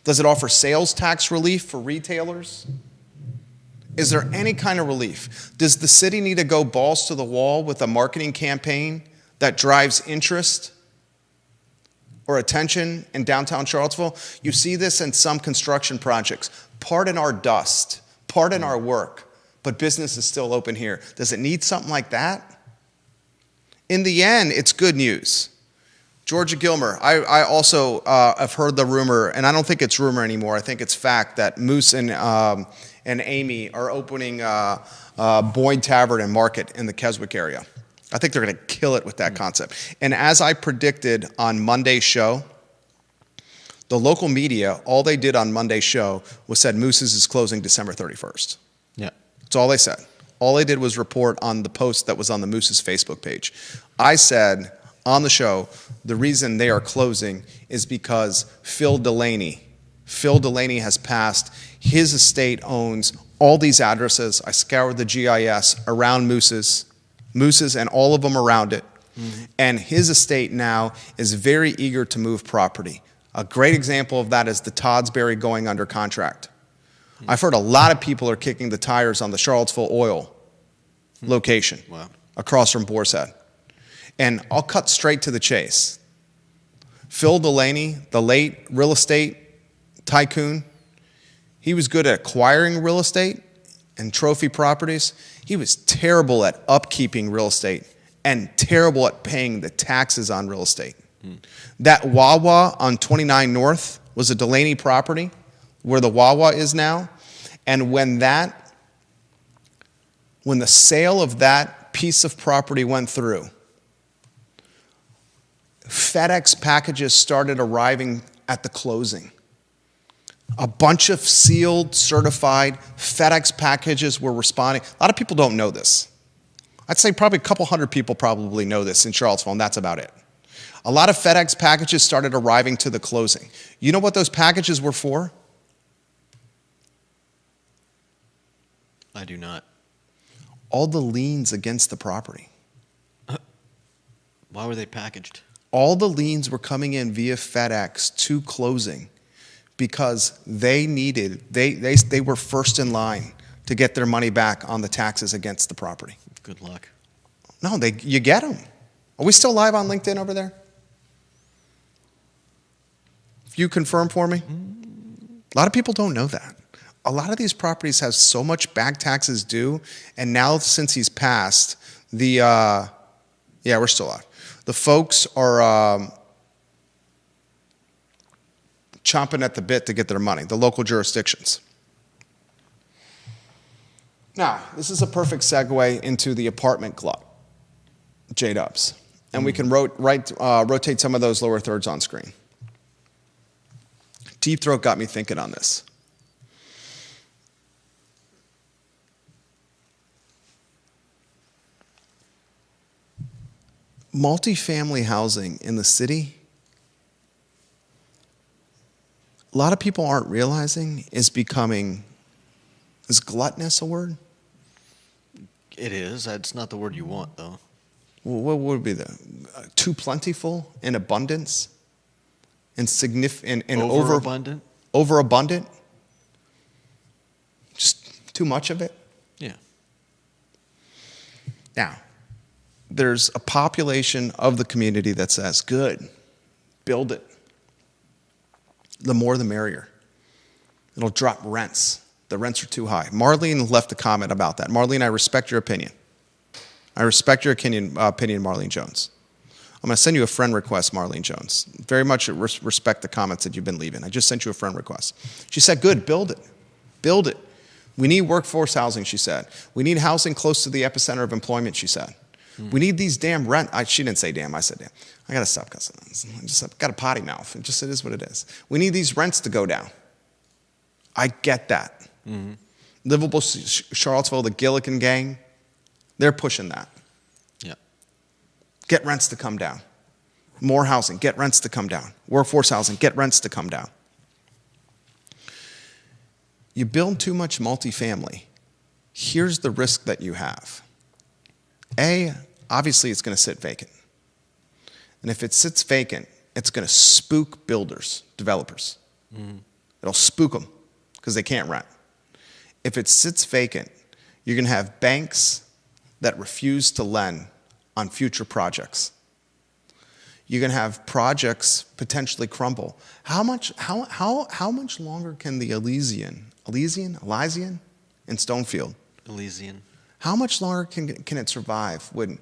Does it offer sales tax relief for retailers? Is there any kind of relief? Does the city need to go balls to the wall with a marketing campaign that drives interest or attention in downtown Charlottesville? You see this in some construction projects. Pardon our dust. Pardon our work, but business is still open here. Does it need something like that? In the end, it's good news. Georgia Gilmer, I also have heard the rumor, and I don't think it's rumor anymore. I think it's fact that Moose and Amy are opening Boyd Tavern and Market in the Keswick area. I think they're going to kill it with that concept. And as I predicted on Monday's show, the local media, all they did on Monday's show was said Moose's is closing December 31st. Yeah. That's all they said. All they did was report on the post that was on the Moose's Facebook page. I said on the show, the reason they are closing is because Phil Delaney has passed. His estate owns all these addresses. I scoured the GIS around Moose's and all of them around it. Mm-hmm. And his estate now is very eager to move property. A great example of that is the Toddsbury going under contract. I've heard a lot of people are kicking the tires on the Charlottesville oil location across from Boar's Head. And I'll cut straight to the chase. Phil Delaney, the late real estate tycoon, he was good at acquiring real estate and trophy properties. He was terrible at upkeeping real estate and terrible at paying the taxes on real estate. That Wawa on 29 North was a Delaney property where the Wawa is now. And when the sale of that piece of property went through, FedEx packages started arriving at the closing. A bunch of sealed, certified FedEx packages were responding. A lot of people don't know this. I'd say probably a couple hundred people probably know this in Charlottesville, and that's about it. A lot of FedEx packages started arriving to the closing. You know what those packages were for? I do not. All the liens against the property. Why were they packaged? All the liens were coming in via FedEx to closing because they were first in line to get their money back on the taxes against the property. Good luck. No, you get them. Are we still live on LinkedIn over there? If you confirm for me. A lot of people don't know that. A lot of these properties have so much back taxes due, and now since he's passed, yeah, we're still live. The folks are chomping at the bit to get their money, the local jurisdictions. Now, this is a perfect segue into the apartment glut, J-Dubs. And we can rotate some of those lower thirds on screen. Deep Throat got me thinking on this. Multifamily housing in the city, a lot of people aren't realizing is gluttonous a word? It is. That's not the word you want, though. Well, what would be too plentiful in abundance and Overabundant? Overabundant? Just too much of it? Yeah. Now, there's a population of the community that says, good, build it. The more the merrier. It'll drop rents. The rents are too high. Marlene left a comment about that. Marlene, I respect your opinion. I respect your opinion, Marlene Jones. I'm going to send you a friend request, Marlene Jones. Very much respect the comments that you've been leaving. I just sent you a friend request. She said, good, build it. Build it. We need workforce housing, she said. We need housing close to the epicenter of employment, she said. We need these damn she didn't say damn, I said damn. I got to stop cussing. I just got a potty mouth. It is what it is. We need these rents to go down. I get that. Mm-hmm. Livable Charlottesville, the Gilligan gang, they're pushing that. Yeah. Get rents to come down. More housing, get rents to come down. Workforce housing, get rents to come down. You build too much multifamily, here's the risk that you have. Obviously it's going to sit vacant. And if it sits vacant, it's going to spook builders, developers. Mm-hmm. It'll spook them because they can't rent. If it sits vacant, you're going to have banks that refuse to lend on future projects. You're going to have projects potentially crumble. How much longer can the Elysian in Stonefield? Elysian. How much longer can it survive when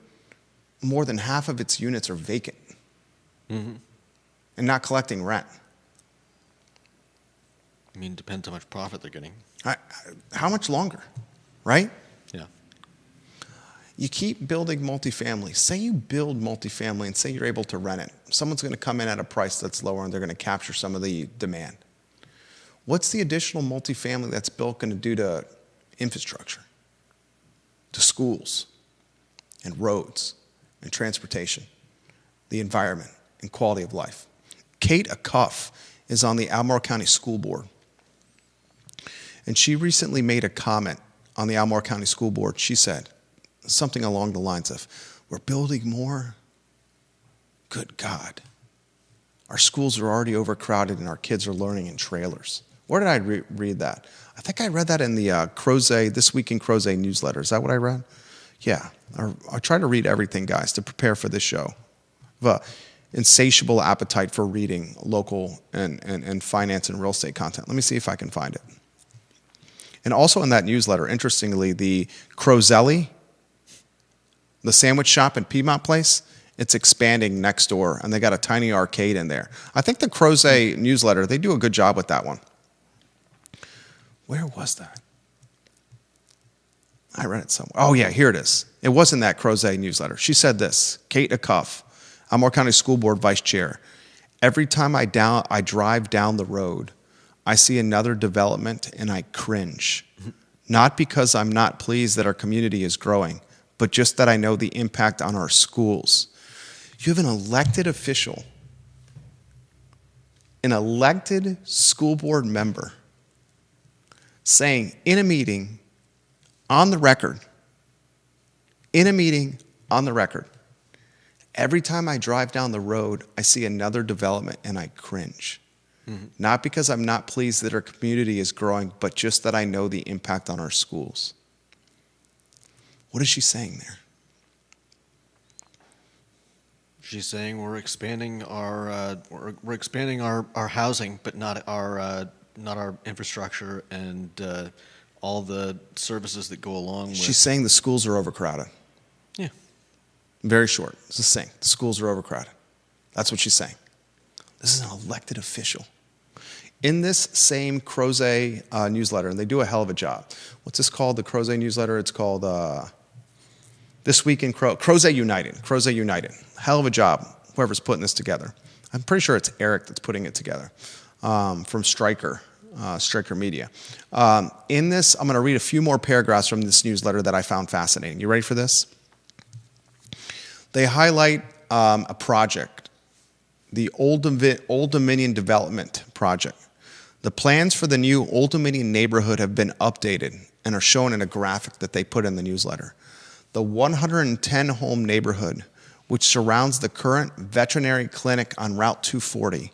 more than half of its units are vacant and not collecting rent? I mean, it depends how much profit they're getting. How much longer, right? Yeah. You keep building multifamily. Say you build multifamily and say you're able to rent it. Someone's going to come in at a price that's lower and they're going to capture some of the demand. What's the additional multifamily that's built going to do to infrastructure, to schools and roads and transportation, the environment and quality of life? Kate Acuff is on the Albemarle County School Board. And she recently made a comment on the Albemarle County School Board. She said something along the lines of, we're building more. Good God. Our schools are already overcrowded and our kids are learning in trailers. Where did I read that? I think I read that in the Crozet, This Week in Crozet newsletter. Is that what I read? Yeah. I try to read everything, guys, to prepare for this show. The insatiable appetite for reading local and finance and real estate content. Let me see if I can find it. And also in that newsletter, interestingly, the Crozelli, the sandwich shop in Piedmont Place, it's expanding next door, and they got a tiny arcade in there. I think the Crozet newsletter, they do a good job with that one. Where was that? I read it somewhere. Oh, yeah, here it is. It was in that Crozet newsletter. She said this, Kate Acuff, Albemarle County School Board Vice Chair. Every time I drive down the road, I see another development and I cringe. Not because I'm not pleased that our community is growing, but just that I know the impact on our schools. You have an elected official, an elected school board member, saying in a meeting, on the record, every time I drive down the road, I see another development and I cringe. Mm-hmm. Not because I'm not pleased that our community is growing, but just that I know the impact on our schools. What is she saying there? She's saying we're expanding our housing, but not our infrastructure and all the services that go along with. She's saying the schools are overcrowded. Yeah. Very short. It's just saying the schools are overcrowded. That's what she's saying. This is an elected official. In this same Crozet newsletter, and they do a hell of a job. What's this called, the Crozet newsletter? It's called This Week in Crozet United. Crozet United. Hell of a job, whoever's putting this together. I'm pretty sure it's Eric that's putting it together from Stryker Media. In this, I'm going to read a few more paragraphs from this newsletter that I found fascinating. You ready for this? They highlight a project, the Old Dominion Development Project. The plans for the new Old Dominion neighborhood have been updated and are shown in a graphic that they put in the newsletter. The 110-home neighborhood, which surrounds the current veterinary clinic on Route 240,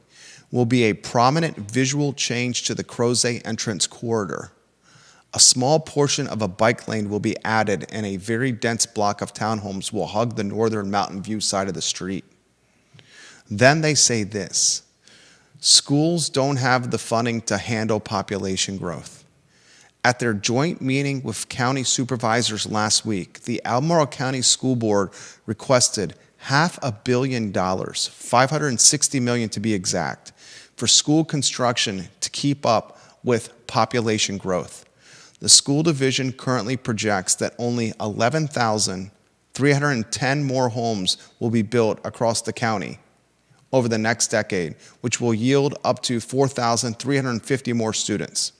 will be a prominent visual change to the Crozet entrance corridor. A small portion of a bike lane will be added, and a very dense block of townhomes will hug the northern Mountain View side of the street. Then they say this: schools don't have the funding to handle population growth. At their joint meeting with county supervisors last week, the Albemarle County School Board requested $500 million, $560 million to be exact, for school construction to keep up with population growth. The school division currently projects that only 11,310 more homes will be built across the county over the next decade, which will yield up to 4,350 more students.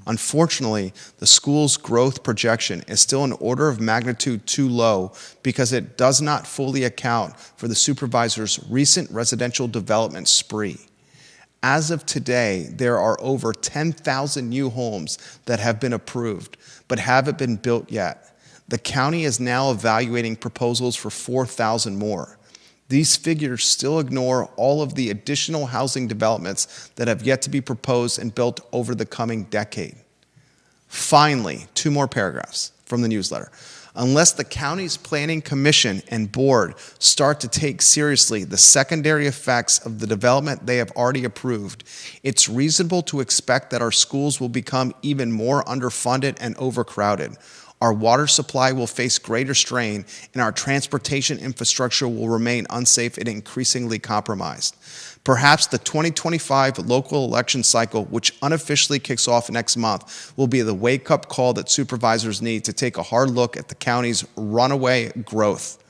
Unfortunately, the school's growth projection is still an order of magnitude too low because it does not fully account for the supervisor's recent residential development spree. As of today, there are over 10,000 new homes that have been approved but haven't been built yet. The county is now evaluating proposals for 4,000 more. These figures still ignore all of the additional housing developments that have yet to be proposed and built over the coming decade. Finally, 2 more paragraphs from the newsletter. Unless the county's planning commission and board start to take seriously the secondary effects of the development they have already approved, it's reasonable to expect that our schools will become even more underfunded and overcrowded. Our water supply will face greater strain, and our transportation infrastructure will remain unsafe and increasingly compromised. Perhaps the 2025 local election cycle, which unofficially kicks off next month, will be the wake-up call that supervisors need to take a hard look at the county's runaway growth.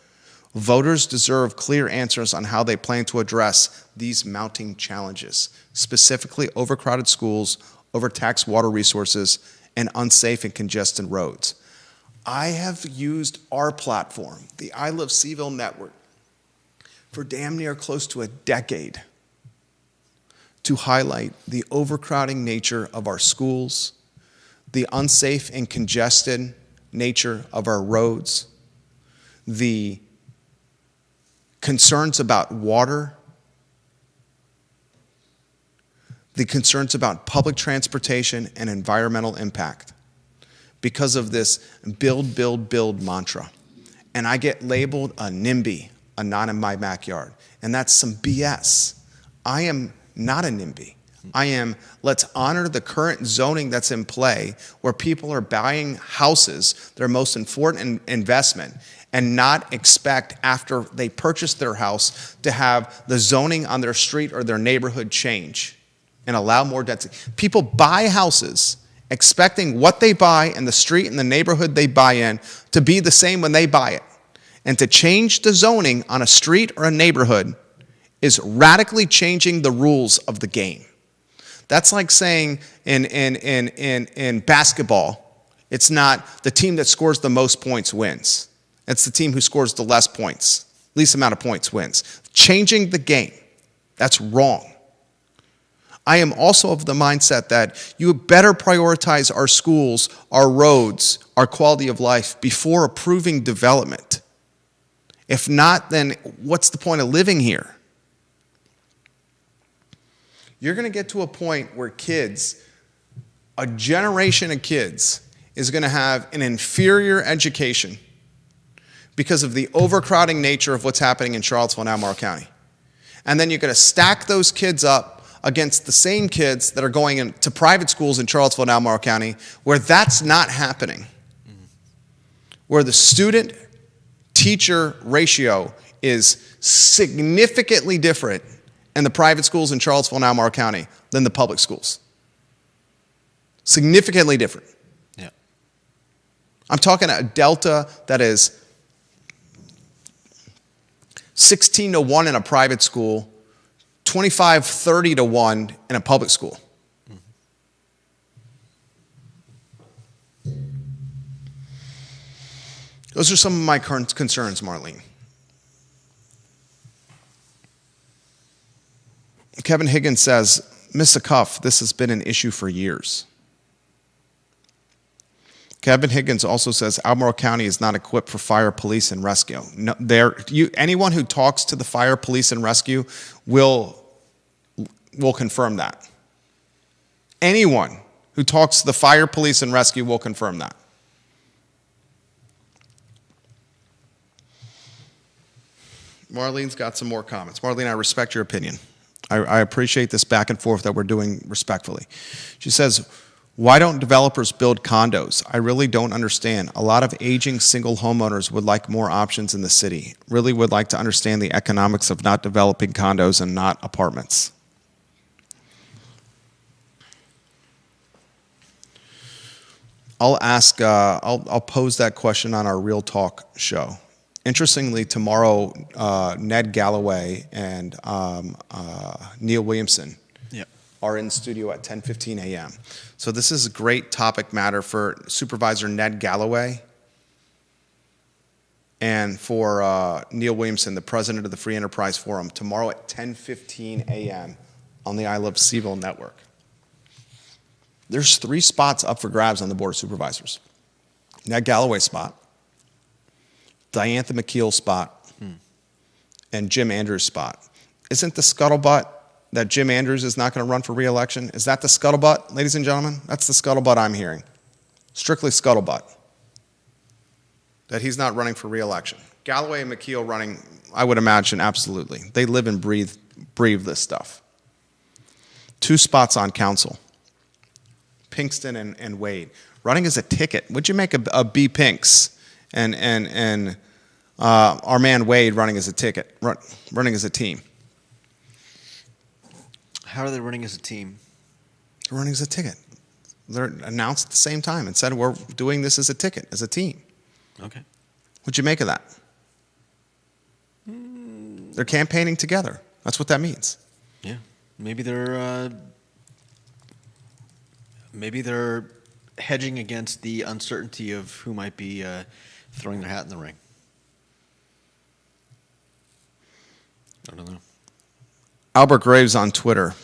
Voters deserve clear answers on how they plan to address these mounting challenges, specifically overcrowded schools, overtaxed water resources, and unsafe and congested roads. I have used our platform, the I Love CVille network, for damn near close to a decade to highlight the overcrowding nature of our schools, the unsafe and congested nature of our roads, the concerns about water, the concerns about public transportation and environmental impact, because of this build, build, build mantra. And I get labeled a NIMBY, a not in my backyard. And that's some BS. I am not a NIMBY. I am, let's honor the current zoning that's in play where people are buying houses, their most important investment, and not expect after they purchase their house to have the zoning on their street or their neighborhood change and allow more density. People buy houses expecting what they buy in the street and the neighborhood they buy in to be the same when they buy it. And to change the zoning on a street or a neighborhood is radically changing the rules of the game. That's like saying in basketball, it's not the team that scores the most points wins. It's the team who scores the least amount of points wins. Changing the game, that's wrong. I am also of the mindset that you better prioritize our schools, our roads, our quality of life before approving development. If not, then what's the point of living here? You're going to get to a point where a generation of kids, is going to have an inferior education because of the overcrowding nature of what's happening in Charlottesville and Albemarle County. And then you're going to stack those kids up against the same kids that are going into private schools in Charlottesville and Albemarle County where that's not happening. Where the student-teacher ratio is significantly different in the private schools in Charlottesville and Albemarle County than the public schools. Significantly different. Yeah. I'm talking a delta that is 16-1 in a private school, 25-30-1 in a public school. Those are some of my current concerns, Marlene. Kevin Higgins says, Miss Cuff, this has been an issue for years. Kevin Higgins also says Albemarle County is not equipped for fire, police, and rescue. No, anyone who talks to the fire, police, and rescue will confirm that. Anyone who talks to the fire, police, and rescue will confirm that. Marlene's got some more comments. Marlene, I respect your opinion. I appreciate this back and forth that we're doing respectfully. She says, why don't developers build condos? I really don't understand. A lot of aging single homeowners would like more options in the city. Really would like to understand the economics of not developing condos and not apartments. I'll pose that question on our Real Talk show. Interestingly, tomorrow, Ned Galloway and Neil Williamson are in studio at 10:15 a.m. So this is a great topic matter for Supervisor Ned Galloway and for Neil Williamson, the president of the Free Enterprise Forum, tomorrow at 10:15 a.m. on the I Love CVille network. There's 3 spots up for grabs on the Board of Supervisors. Ned Galloway spot, Diantha McKeel spot, and Jim Andrews spot. Isn't the scuttlebutt that Jim Andrews is not going to run for re-election? Is that the scuttlebutt, ladies and gentlemen? That's the scuttlebutt I'm hearing. Strictly scuttlebutt. That he's not running for re-election. Galloway and McKeel running, I would imagine, absolutely. They live and breathe this stuff. 2 spots on council. Pinkston and Wade. Running as a ticket. What'd you make of B. Pinks and our man Wade running as a ticket, running as a team? How are they running as a team? They're running as a ticket. They're announced at the same time and said, we're doing this as a ticket, as a team. Okay. What'd you make of that? They're campaigning together. That's what that means. Yeah. Maybe they're hedging against the uncertainty of who might be throwing their hat in the ring. I don't know. Albert Graves on Twitter.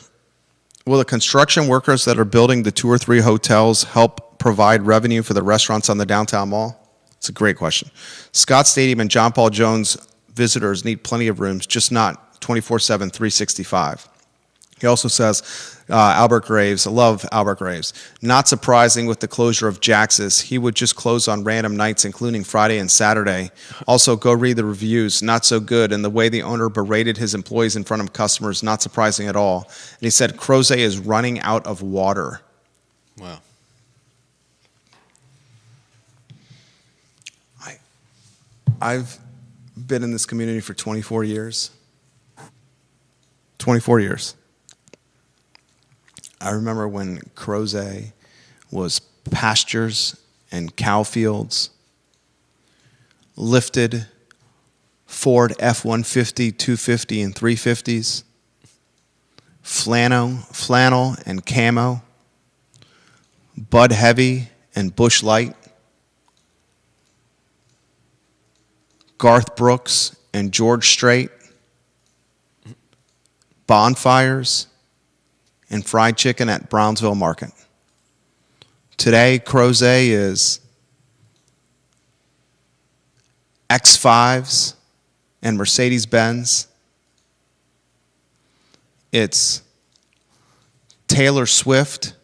Will the construction workers that are building the 2 or 3 hotels help provide revenue for the restaurants on the downtown mall? It's a great question. Scott Stadium and John Paul Jones visitors need plenty of rooms, just not 24/7, 365. He also says, Albert Graves, I love Albert Graves. Not surprising with the closure of Jax's. He would just close on random nights, including Friday and Saturday. Also, go read the reviews. Not so good. And the way the owner berated his employees in front of customers, not surprising at all. And he said, Crozet is running out of water. Wow. I've been in this community for 24 years. 24 years. I remember when Crozet was pastures and cow fields, lifted Ford F-150, 250, and 350s, flannel and camo, Bud Heavy and Bush Light, Garth Brooks and George Strait, bonfires, and fried chicken at Brownsville Market. Today, Crozet is X5s and Mercedes-Benz. It's Taylor Swift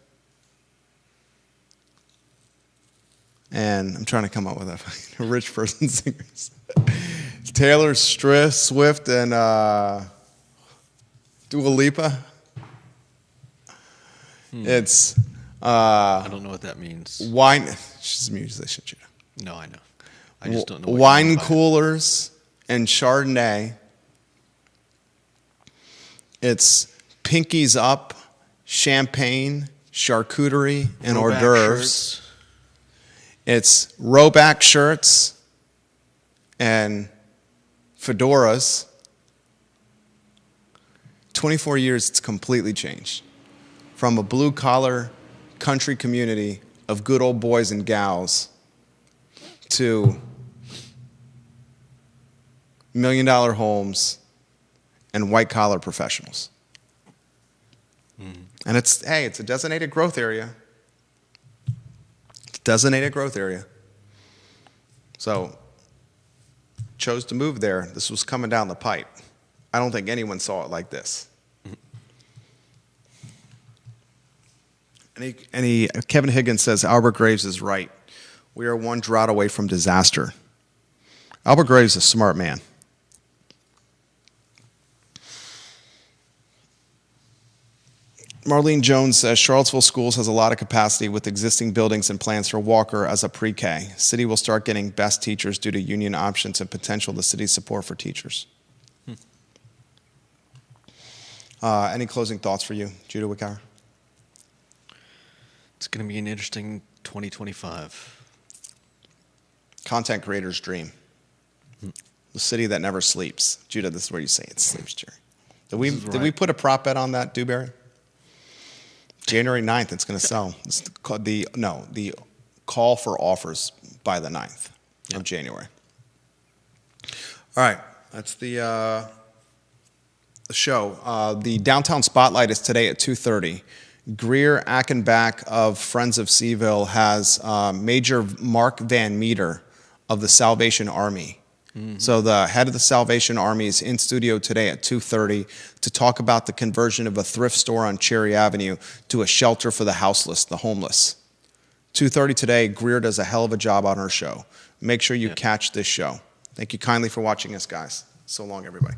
and I'm trying to come up with a rich person singers. Taylor Swift and Dua Lipa. It's I don't know what that means. wine. She's a musician, Judah. No, I know. I just don't know. What you Wine mean by it. coolers and Chardonnay. It's pinkies up, champagne, charcuterie, and hors Throwback d'oeuvres. shirts. It's rowback shirts and fedoras. 24 years, it's completely changed. From a blue-collar country community of good old boys and gals to million-dollar homes and white-collar professionals. And it's a designated growth area. It's a designated growth area. So, chose to move there. This was coming down the pipe. I don't think anyone saw it like this. Kevin Higgins says Albert Graves is right. We are one drought away from disaster. Albert Graves is a smart man. Marlene Jones says Charlottesville Schools has a lot of capacity with existing buildings and plans for Walker as a pre-K. City will start getting best teachers due to union options and potential the city's support for teachers. Any closing thoughts for you, Judah Wickower? It's going to be an interesting 2025. Content creator's dream. The city that never sleeps. Judah, this is where you say it sleeps, Jerry. Did we put a prop bet on that, Dewberry? January 9th, it's going to sell. It's the call for offers by the 9th of January. All right, that's the show. The Downtown Spotlight is today at 2:30. Greer Achenbach of Friends of CVille has Major Mark Van Meter of the Salvation Army. So the head of the Salvation Army is in studio today at 2:30 to talk about the conversion of a thrift store on Cherry Avenue to a shelter for the houseless, the homeless. 2:30 today, Greer does a hell of a job on her show. Make sure you catch this show. Thank you kindly for watching us, guys. So long, everybody.